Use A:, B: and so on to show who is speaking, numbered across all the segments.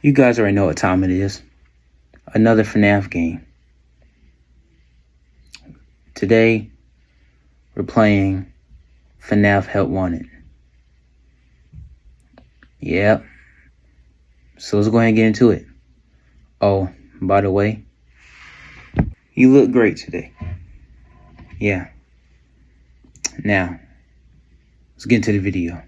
A: You guys already know what time it is. Another FNAF game. Today, we're playing FNAF Help Wanted. Yep. So let's go ahead and get into it. Oh, by the way, you look great today. Yeah. Now, let's get into the video.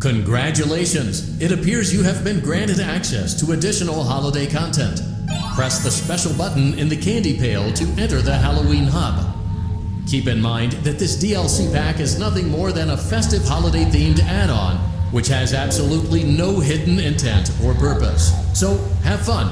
B: Congratulations! It appears you have been granted access to additional holiday content. Press the special button in the candy pail to enter the Halloween hub. Keep in mind that this DLC pack is nothing more than a festive holiday-themed add-on, which has absolutely no hidden intent or purpose. So, have fun!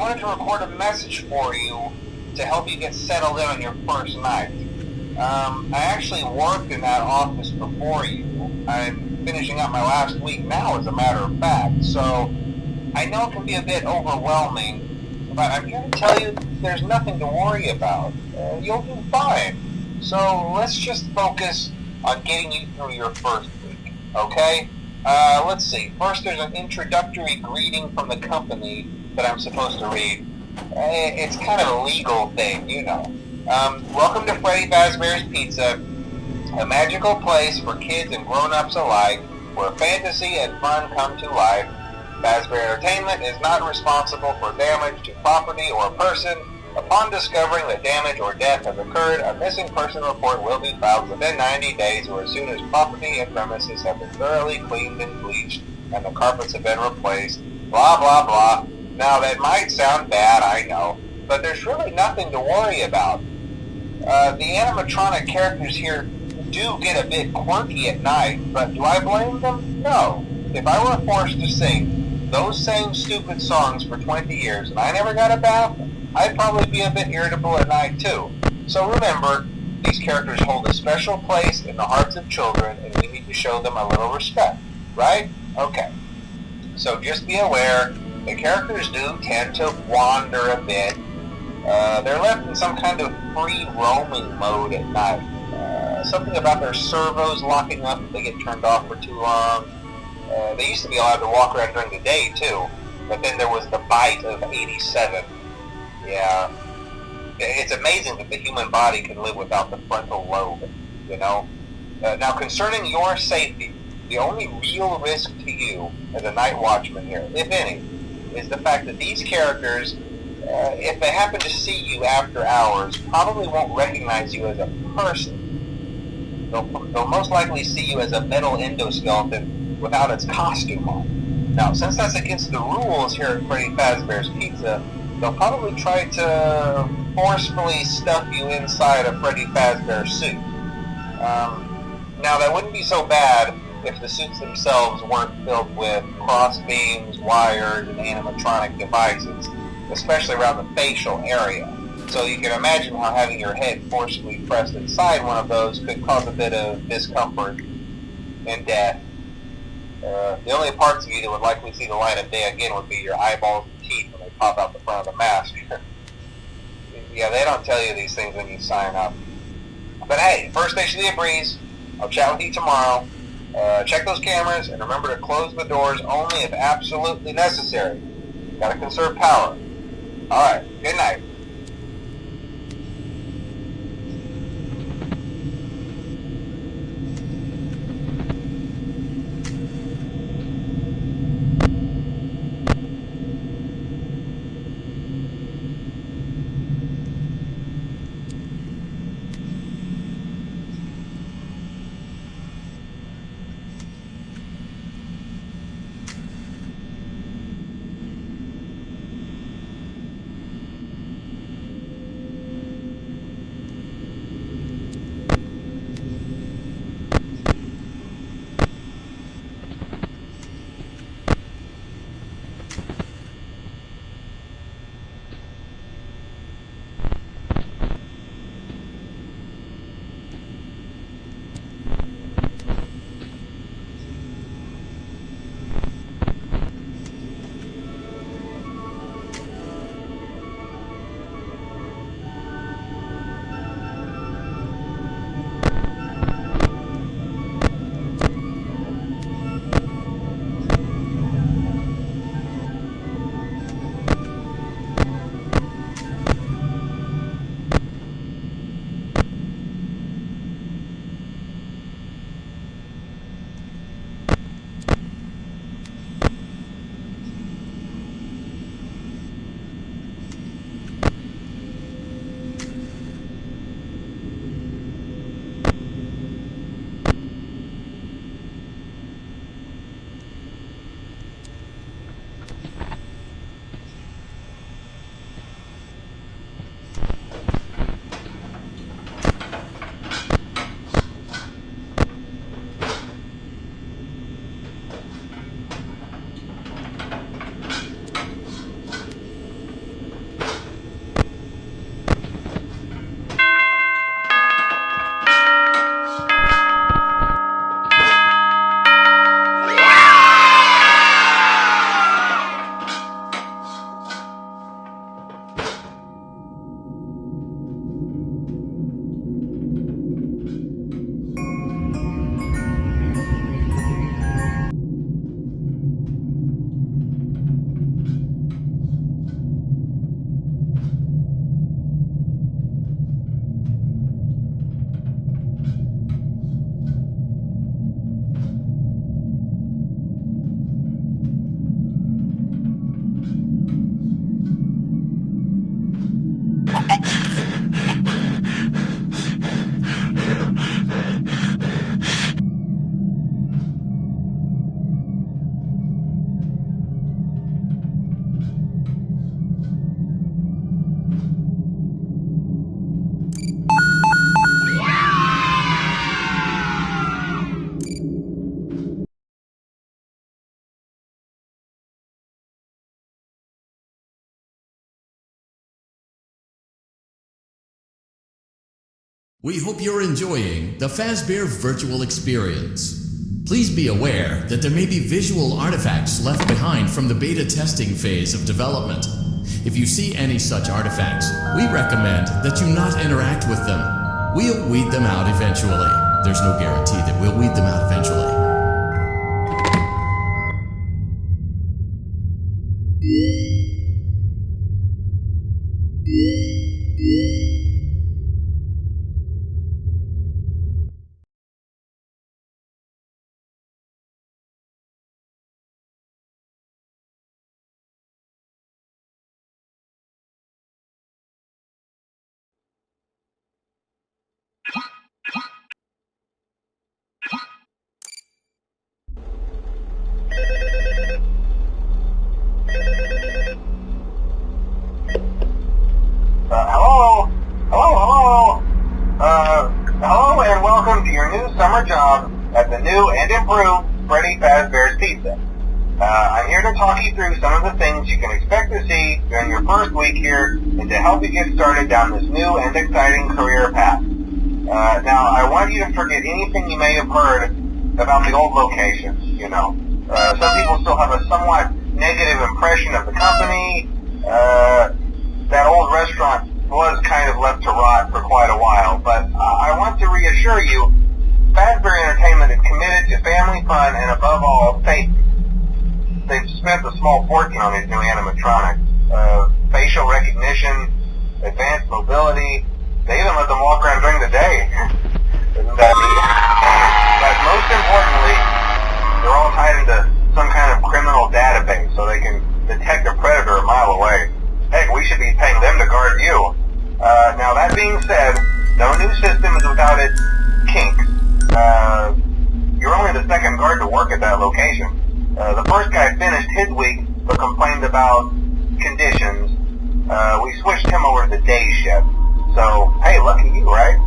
C: wanted to record a message for you to help you get settled in on your first night. I actually worked in that office before you. I'm finishing up my last week now, as a matter of fact, so I know it can be a bit overwhelming, but I'm here to tell you there's nothing to worry about. You'll do fine. So let's just focus on getting you through your first week, okay? Let's see. First, there's an introductory greeting from the company that I'm supposed to read. It's kind of a legal thing, you know. Welcome to Freddy Fazbear's Pizza, a magical place for kids and grown-ups alike, where fantasy and fun come to life. Fazbear Entertainment is not responsible for damage to property or person. Upon discovering that damage or death has occurred, a missing person report will be filed within 90 days or as soon as property and premises have been thoroughly cleaned and bleached and the carpets have been replaced. Blah, blah, blah. Now, that might sound bad, I know, but there's really nothing to worry about. The animatronic characters here do get a bit quirky at night, but do I blame them? No. If I were forced to sing those same stupid songs for 20 years and I never got a bath, I'd probably be a bit irritable at night too. So remember, these characters hold a special place in the hearts of children and we need to show them a little respect, right? Okay. So just be aware, the characters do tend to wander a bit. They're left in some kind of free roaming mode at night. Something about their servos locking up if they get turned off for too long. They used to be allowed to walk around during the day too, but then there was the bite of 87. Yeah, it's amazing that the human body can live without the frontal lobe, you know? Now, concerning your safety, the only real risk to you as a night watchman here, if any, is the fact that these characters, if they happen to see you after hours, probably won't recognize you as a person. They'll most likely see you as a metal endoskeleton without its costume on. Now, since that's against the rules here at Freddy Fazbear's Pizza, they'll probably try to forcefully stuff you inside a Freddy Fazbear suit. Now, that wouldn't be so bad if the suits themselves weren't filled with cross beams, wires, and animatronic devices, especially around the facial area. So you can imagine how having your head forcibly pressed inside one of those could cause a bit of discomfort and death. The only parts of you that would likely see the light of day again would be your eyeballs and teeth when they pop out the front of the mask. Yeah, they don't tell you these things when you sign up. But hey, first day should be a breeze. I'll chat with you tomorrow. Check those cameras and remember to close the doors only if absolutely necessary. Gotta conserve power. Alright, good night.
B: We hope you're enjoying the Fazbear virtual experience. Please be aware that there may be visual artifacts left behind from the beta testing phase of development. If you see any such artifacts, we recommend that you not interact with them. We'll weed them out eventually. There's no guarantee that we'll weed them out eventually.
C: Hello and welcome to your new summer job at the new and improved Freddy Fazbear's Pizza. I'm here to talk you through some of the things you can expect to see during your first week here and to help you get started down this new and exciting career path. Now, I want you to forget anything you may have heard about the old location, some people still have a somewhat negative impression of the company. That old restaurant was kind of left to rot for quite a while, but I want to reassure you, Fazbear Entertainment is committed to family fun and above all, safety. They've spent a small fortune on these new animatronics. Facial recognition, advanced mobility, they even let them walk around during the day. Isn't that neat? But most importantly, they're all tied into some kind of criminal database so they can detect a predator a mile away. Heck, we should be paying them to guard you. Now that being said, no new system is without its kinks. You're only the second guard to work at that location. The first guy finished his week but complained about conditions. We switched him over to the day shift. So, hey, lucky you, right?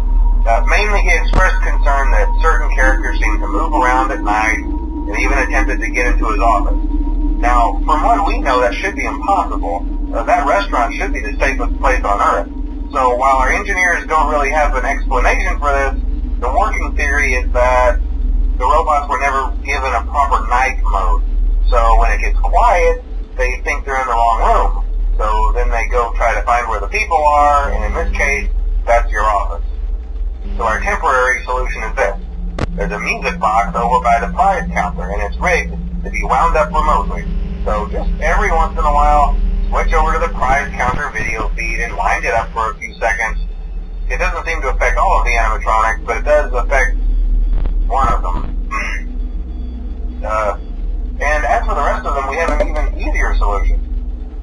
C: Mainly he expressed concern that certain characters seemed to move around at night and even attempted to get into his office. Now, from what we know, that should be impossible. That restaurant should be the safest place on Earth. So while our engineers don't really have an explanation for this, the working theory is that the robots were never given a proper night mode. So when it gets quiet, they think they're in the wrong room. So then they go try to find where the people are, and in this case, that's your office. So our temporary solution is this. There's a music box over by the prize counter, and it's rigged to be wound up remotely. So just every once in a while, switch over to the prize counter video feed and wind it up for a few seconds. It doesn't seem to affect all of the animatronics, but it does affect one of them. And as for the rest of them, we have an even easier solution.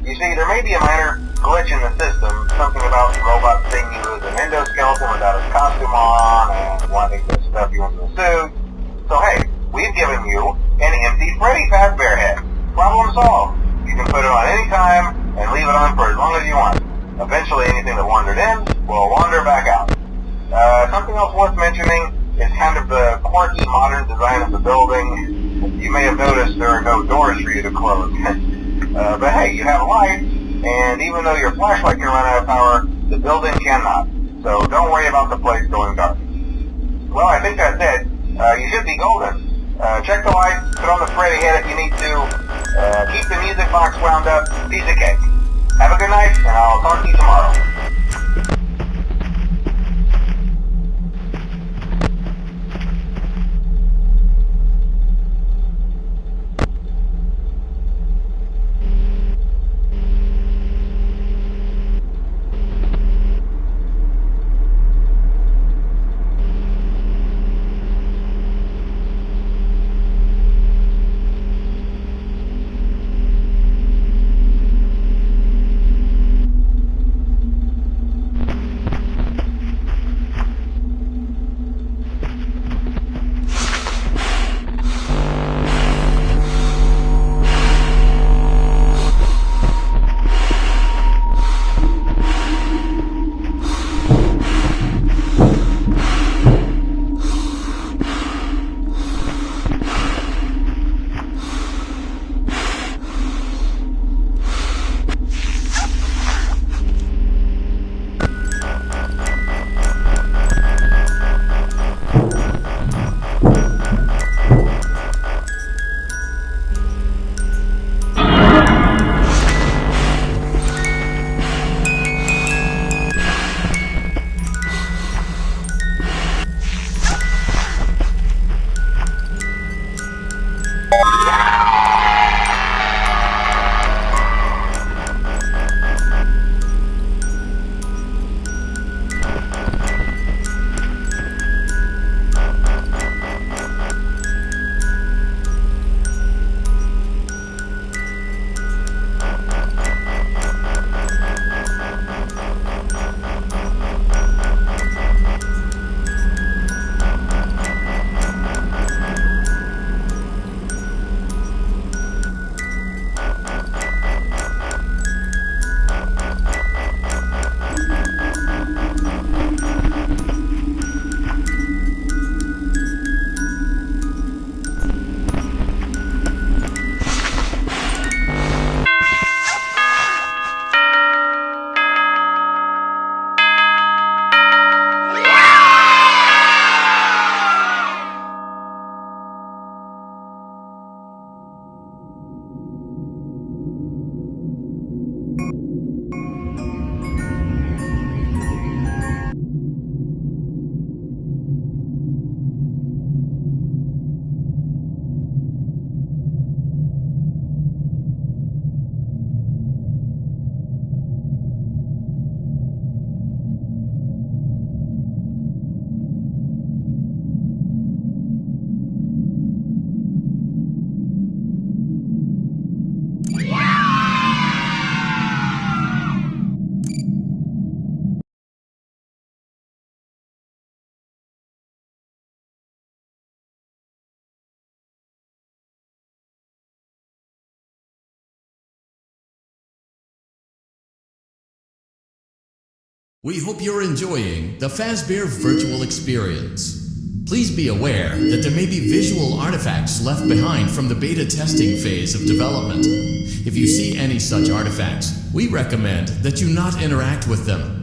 C: You see, there may be a minor glitch in the system, something about the robot seeing you as an endoskeleton without his costume on and wanting to stuff you into the suit. So hey, we've given you an empty Freddy Fazbear head. Problem solved. You can put it on any time and leave it on for as long as you want. Eventually anything that wandered in will wander back out. Something else worth mentioning is kind of the quirky modern design of the building. You may have noticed there are no doors for you to close. But hey, you have lights, and even though your flashlight can run out of power, the building cannot. So don't worry about the place going dark. Well, I think that's it. You should be golden. Check the lights, put on the Freddy head if you need to, keep the music box wound up, piece of cake. Have a good night, and I'll talk to you tomorrow.
B: We hope you're enjoying the Fazbear virtual experience. Please be aware that there may be visual artifacts left behind from the beta testing phase of development. If you see any such artifacts, we recommend that you not interact with them.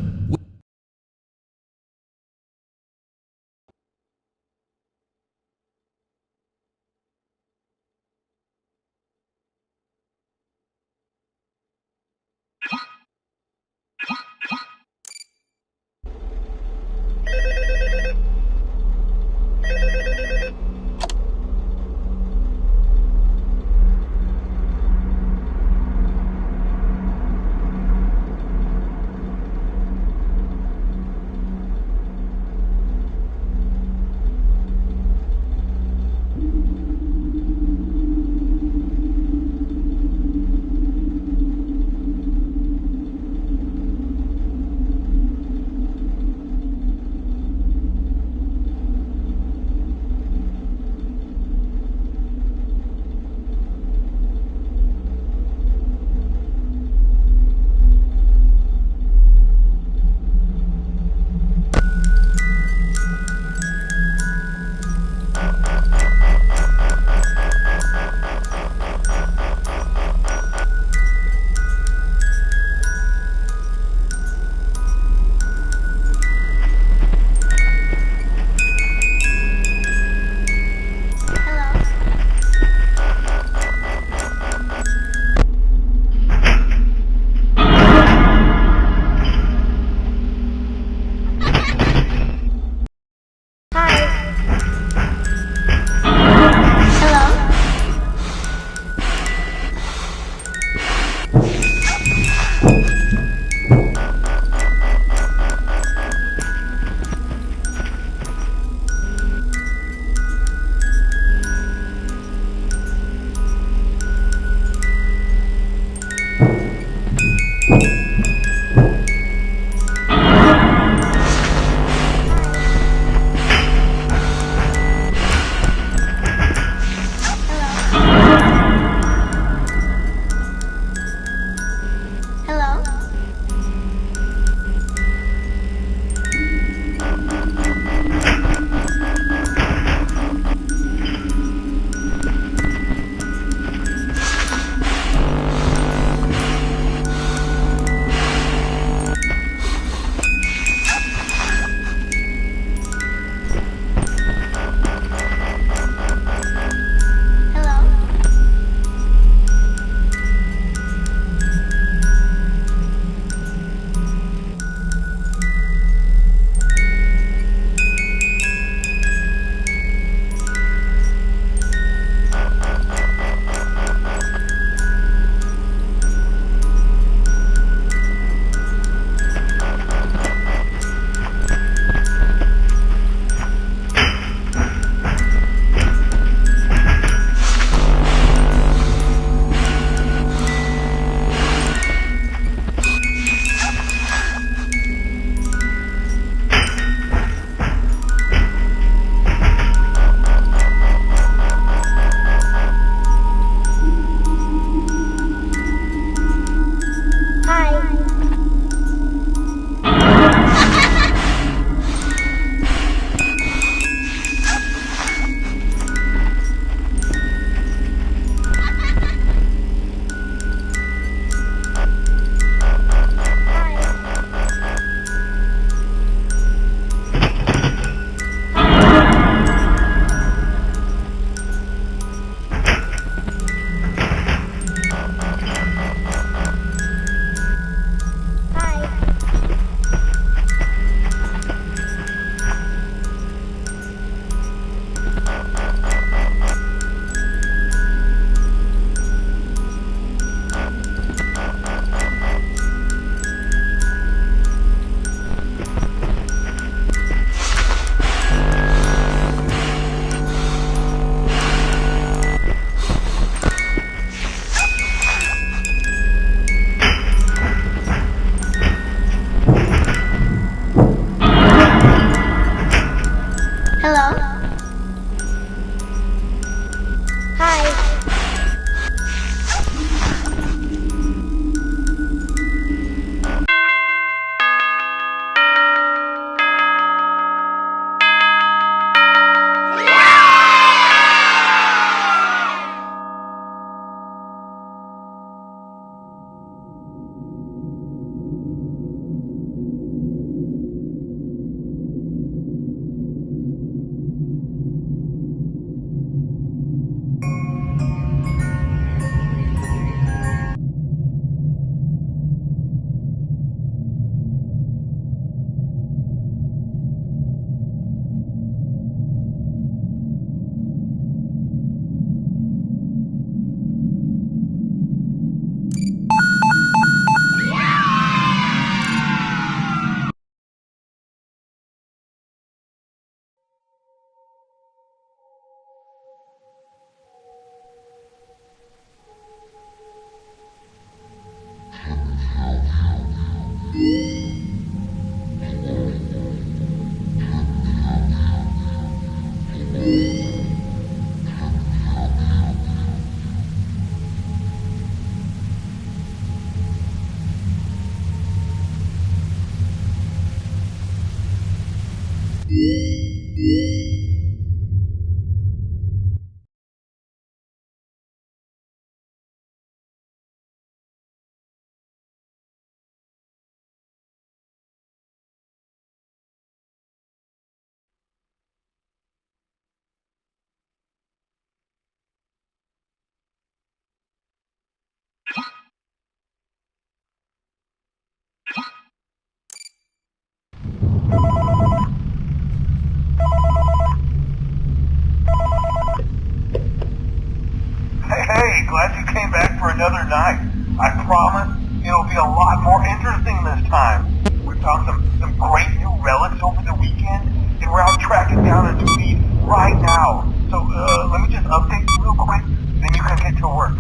D: your night. I promise it'll be a lot more interesting this time. We found some great new relics over the weekend, and we're out tracking down a new lead right now. So let me just update you real quick, then you can get to work.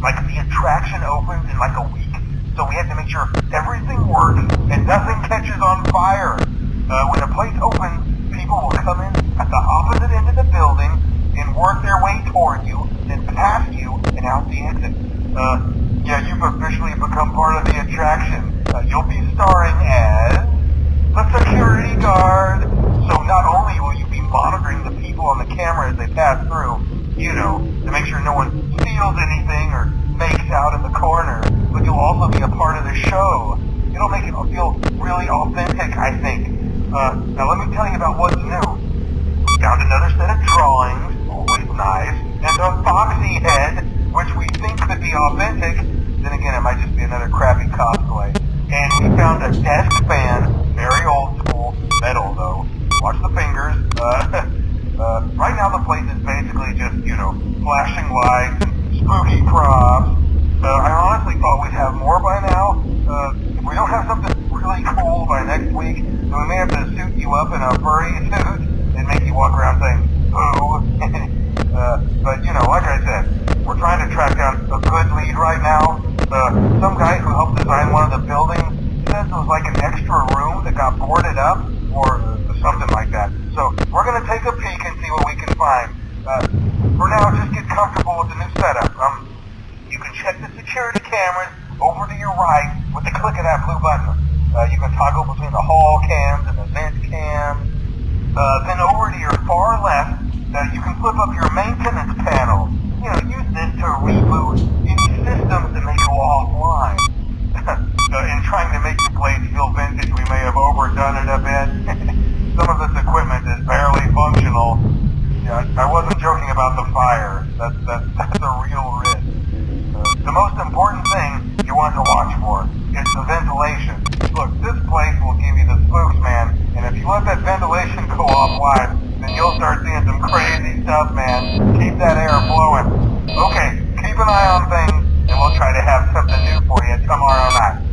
D: Like, the attraction opens in like a week, so we have to make sure everything works and nothing catches on fire. When the place opens, people will come in at the opposite end of the building and work their way toward you, then past you, and out the exit. Yeah, you've officially become part of the attraction. You'll be starring as the security guard. So not only will you be monitoring the people on the camera as they pass through, you know, to make sure no one steals anything or makes out in the corner, but you'll also be a part of the show. It'll make it feel really authentic, I think. Now let me tell you about what's new. We found another set of drawings, always nice, and a foxy head, which we think could be authentic. Then again, it might just be another crappy cosplay. And we found a desk fan, very old school, metal though. Watch the fingers. Right now the place is basically just, you know, flashing lights and spooky props. I honestly thought we'd have more by now. If we don't have something really cool by next week, then we may have to suit you up in a furry suit and make you walk around saying, boo. But, you know, like I said, we're trying to track down a good lead right now. Some guy who helped design one of the buildings says it was like an extra room that got boarded up, or something like that. So we're going to take a peek and see what we can find. For now, just get comfortable with the new setup. You can check the security cameras over to your right with the click of that blue button. You can toggle between the hall cams and the vent cams. Then over to your far left, you can flip up your maintenance panel. You know, use this to reboot any systems that may go offline. In trying to make the place feel vintage, we may have overdone it a bit. Some of this equipment is barely functional. Yeah, I wasn't joking about the fire. That's a real risk. The most important thing you want to watch for is the ventilation. Look, this place will give you the spooks, man, and if you let that ventilation go offline, then you'll start seeing some crazy stuff, man. Keep that air flowing. Okay, keep an eye on things, and we'll try to have something new for you tomorrow night.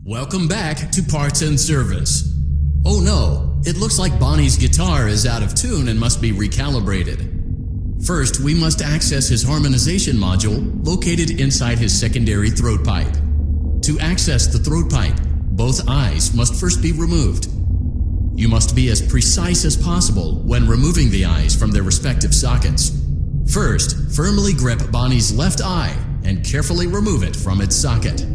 B: Welcome back to Parts and Service. Oh no, it looks like Bonnie's guitar is out of tune and must be recalibrated. First, we must access his harmonization module located inside his secondary throat pipe. To access the throat pipe, both eyes must first be removed. You must be as precise as possible when removing the eyes from their respective sockets. First, firmly grip Bonnie's left eye and carefully remove it from its socket.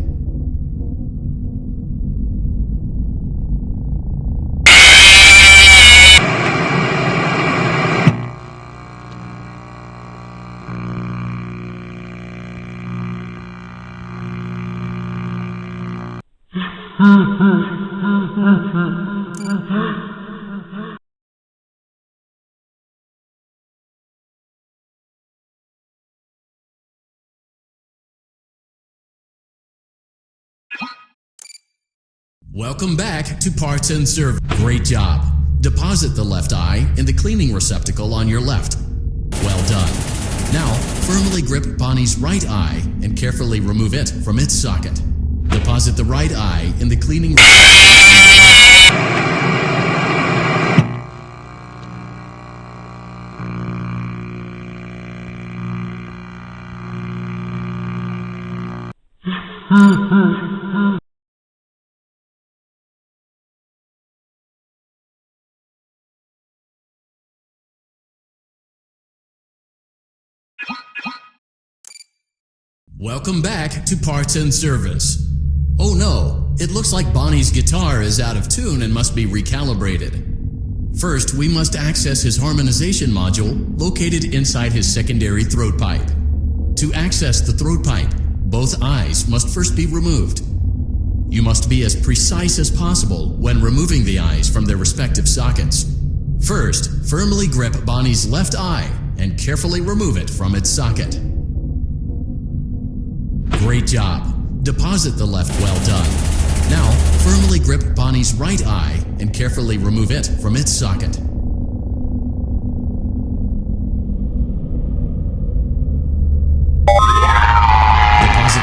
B: Welcome back to Parts and Service. Great job. Deposit the left eye in the cleaning receptacle on your left. Well done. Now, firmly grip Bonnie's right eye and carefully remove it from its socket. Deposit the right eye in the cleaning receptacle. Welcome back to Parts and Service. Oh no, it looks like Bonnie's guitar is out of tune and must be recalibrated. First, we must access his harmonization module located inside his secondary throat pipe. To access the throat pipe, both eyes must first be removed. You must be as precise as possible when removing the eyes from their respective sockets. First, firmly grip Bonnie's left eye and carefully remove it from its socket. Great job. Deposit the left. Well done. Now, firmly grip Bonnie's right eye and carefully remove it from its socket. Deposit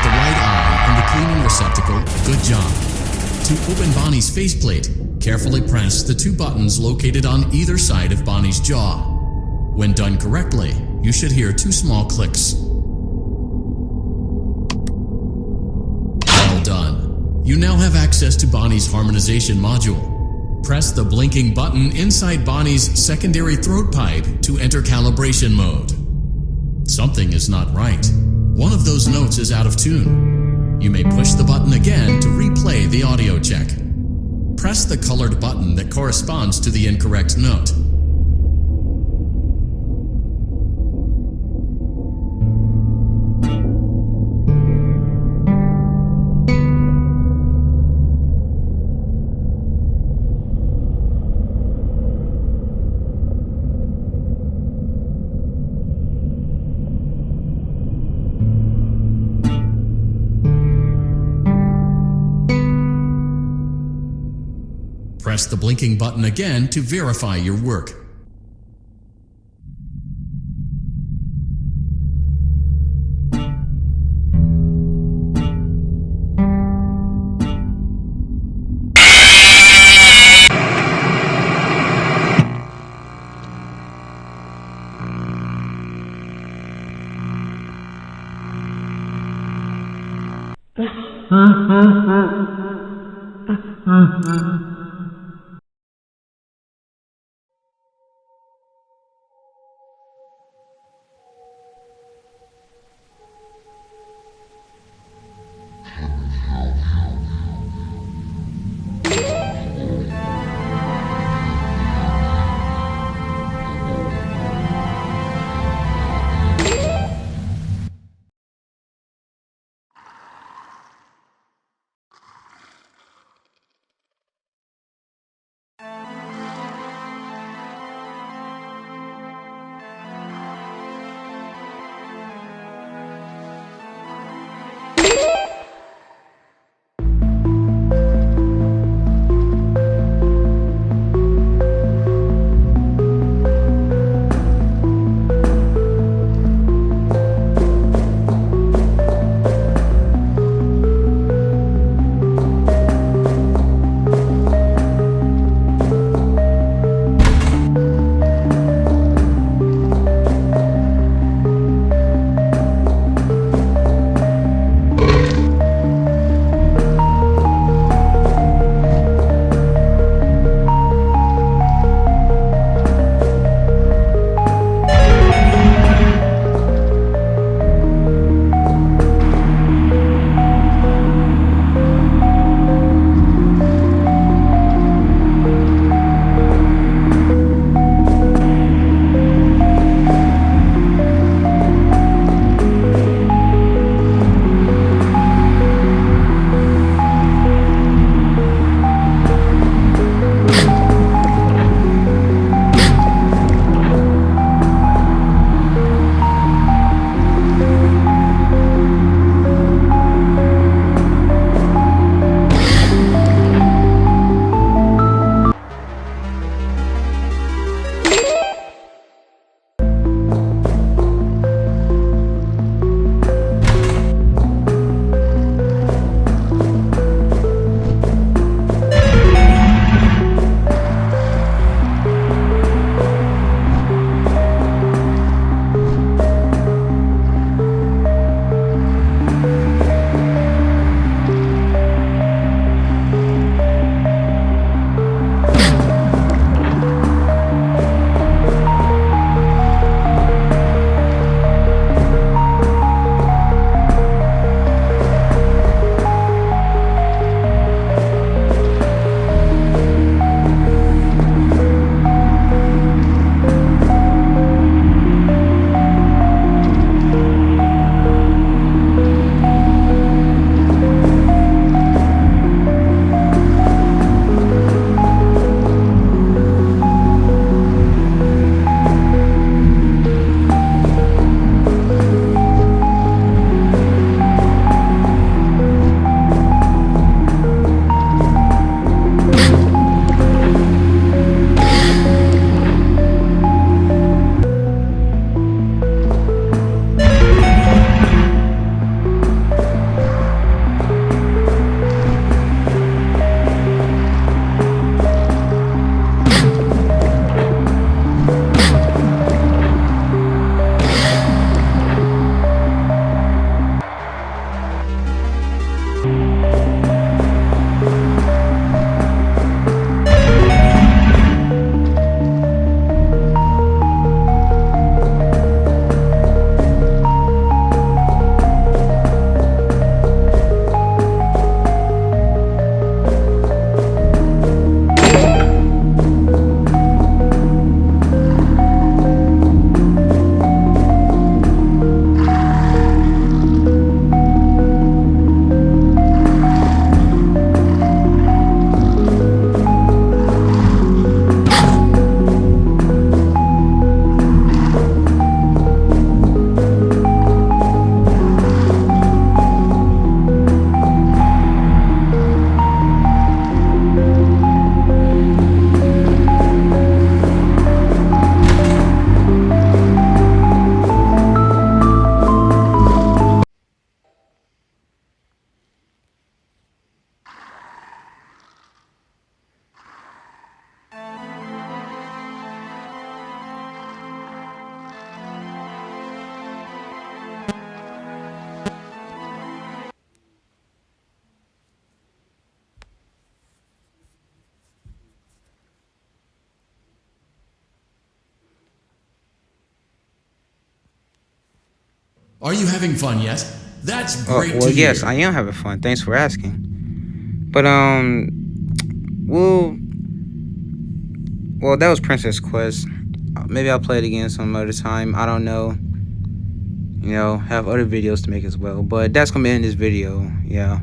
B: the right eye in the cleaning receptacle. Good job. To open Bonnie's faceplate, carefully press the two buttons located on either side of Bonnie's jaw. When done correctly, you should hear two small clicks. Done. You now have access to Bonnie's harmonization module. Press the blinking button inside Bonnie's secondary throat pipe to enter calibration mode. Something is not right. One of those notes is out of tune. You may push the button again to replay the audio check. Press the colored button that corresponds to the incorrect note. Press the blinking button again to verify your work. Are you having fun yet? That's great
A: Well,
B: to
A: yes,
B: hear.
A: I am having fun. Thanks for asking. But well, that was Princess Quest. Maybe I'll play it again some other time. I don't know. You know, have other videos to make as well. But that's gonna end this video. Yeah,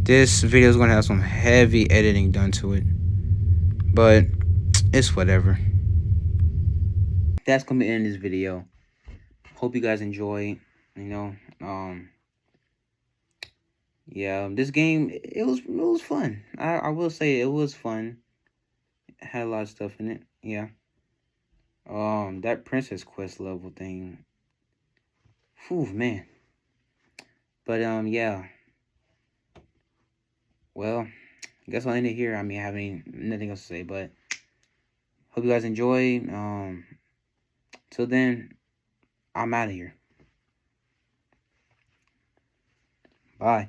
A: this video is gonna have some heavy editing done to it, but it's whatever. That's gonna end this video. Hope you guys enjoy. You know, yeah, this game it was fun. I will say it was fun. It had a lot of stuff in it. Yeah. That Princess Quest level thing. Whew, man. But yeah. Well, I guess I'll end it here. I mean, having nothing else to say, but hope you guys enjoy. Till then, I'm out of here. Bye.